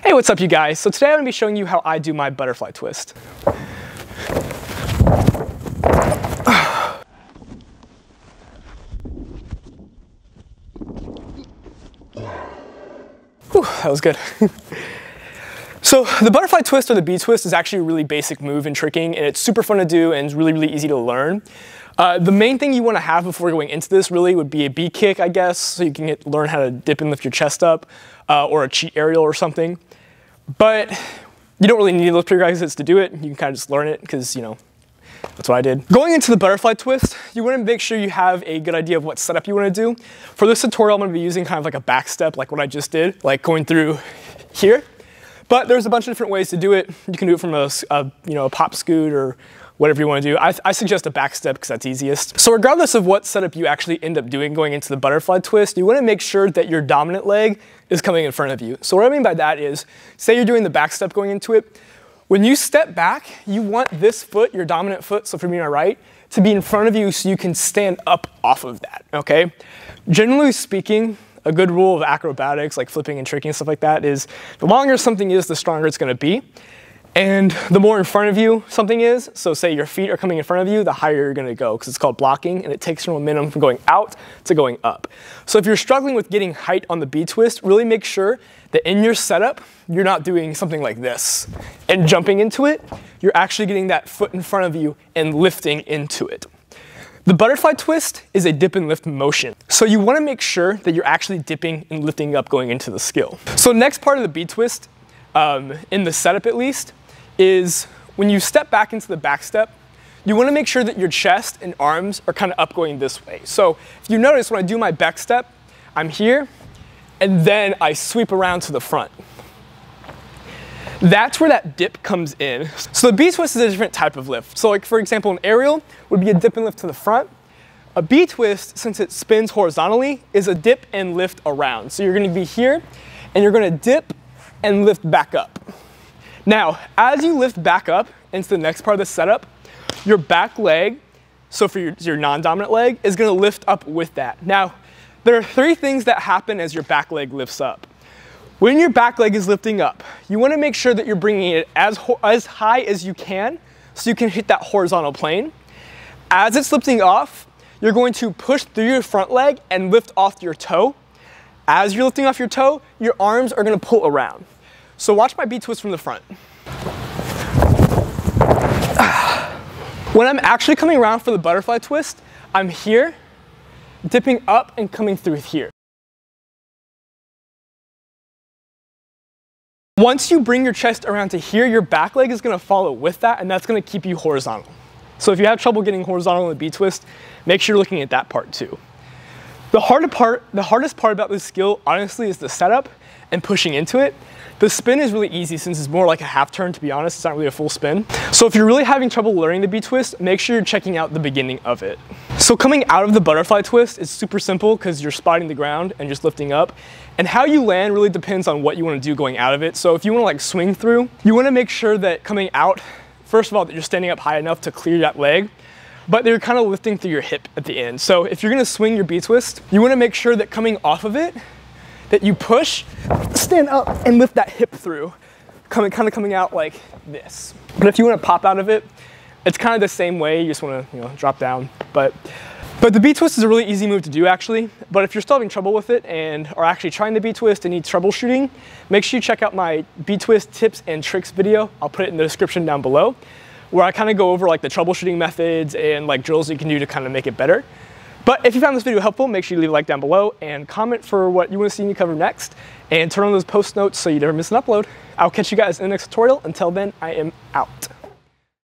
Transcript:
Hey, what's up you guys? So today I'm going to be showing you how I do my butterfly twist. Whew, that was good. So the butterfly twist or the B-twist is actually a really basic move in tricking, and it's super fun to do and it's really easy to learn. The main thing you want to have before going into this really would be a B kick, I guess, so you can learn how to dip and lift your chest up, or a cheat aerial or something. But you don't really need those prerequisites to do it. You can kind of just learn it because, you know, that's what I did. Going into the butterfly twist, you want to make sure you have a good idea of what setup you want to do. For this tutorial, I'm going to be using kind of like a back step, like what I just did, like going through here. But there's a bunch of different ways to do it. You can do it from a pop scoot or whatever you want to do. I suggest a back step because that's easiest. So regardless of what setup you actually end up doing going into the butterfly twist, you want to make sure that your dominant leg is coming in front of you. So what I mean by that is, say you're doing the back step going into it. When you step back, you want this foot, your dominant foot, so for me on my right, to be in front of you so you can stand up off of that, okay? Generally speaking, a good rule of acrobatics, like flipping and tricking and stuff like that, is the longer something is, the stronger it's going to be. And the more in front of you something is, so say your feet are coming in front of you, the higher you're going to go, because it's called blocking, and it takes your momentum from going out to going up. So if you're struggling with getting height on the B-twist, really make sure that in your setup, you're not doing something like this and jumping into it. You're actually getting that foot in front of you and lifting into it. The butterfly twist is a dip and lift motion. So you want to make sure that you're actually dipping and lifting up going into the skill. So next part of the B-twist, in the setup at least, is when you step back into the back step, you want to make sure that your chest and arms are kind of up going this way. So if you notice, when I do my back step, I'm here, and then I sweep around to the front. That's where that dip comes in. So the B-twist is a different type of lift. So like for example, an aerial would be a dip and lift to the front. A B-twist, since it spins horizontally, is a dip and lift around. So you're going to be here, and you're going to dip and lift back up. Now, as you lift back up into the next part of the setup, your back leg, so for your non-dominant leg, is going to lift up with that. Now, there are three things that happen as your back leg lifts up. When your back leg is lifting up, you want to make sure that you're bringing it as high as you can so you can hit that horizontal plane. As it's lifting off, you're going to push through your front leg and lift off your toe. As you're lifting off your toe, your arms are going to pull around. So watch my B-twist from the front. When I'm actually coming around for the butterfly twist, I'm here, dipping up and coming through here. Once you bring your chest around to here, your back leg is going to follow with that, and that's going to keep you horizontal. So if you have trouble getting horizontal in the B-twist, make sure you're looking at that part too. The hardest part about this skill, honestly, is the setup and pushing into it. The spin is really easy since it's more like a half turn, to be honest. It's not really a full spin. So if you're really having trouble learning the B-twist, make sure you're checking out the beginning of it. So coming out of the butterfly twist is super simple because you're spotting the ground and just lifting up. And how you land really depends on what you want to do going out of it. So if you want to like swing through, you want to make sure that coming out, first of all, that you're standing up high enough to clear that leg, but they're kind of lifting through your hip at the end. So if you're going to swing your B-twist, you want to make sure that coming off of it, that you push, stand up, and lift that hip through, kind of coming out like this. But if you want to pop out of it, it's kind of the same way. You just want to, drop down. But the B-twist is a really easy move to do, actually. But if you're still having trouble with it and are actually trying the B-twist and need troubleshooting, make sure you check out my B-twist tips and tricks video. I'll put it in the description down below, where I kind of go over like the troubleshooting methods and like drills you can do to kind of make it better. But if you found this video helpful, make sure you leave a like down below and comment for what you want to see me cover next, and turn on those post notes so you never miss an upload. I'll catch you guys in the next tutorial. Until then, I am out.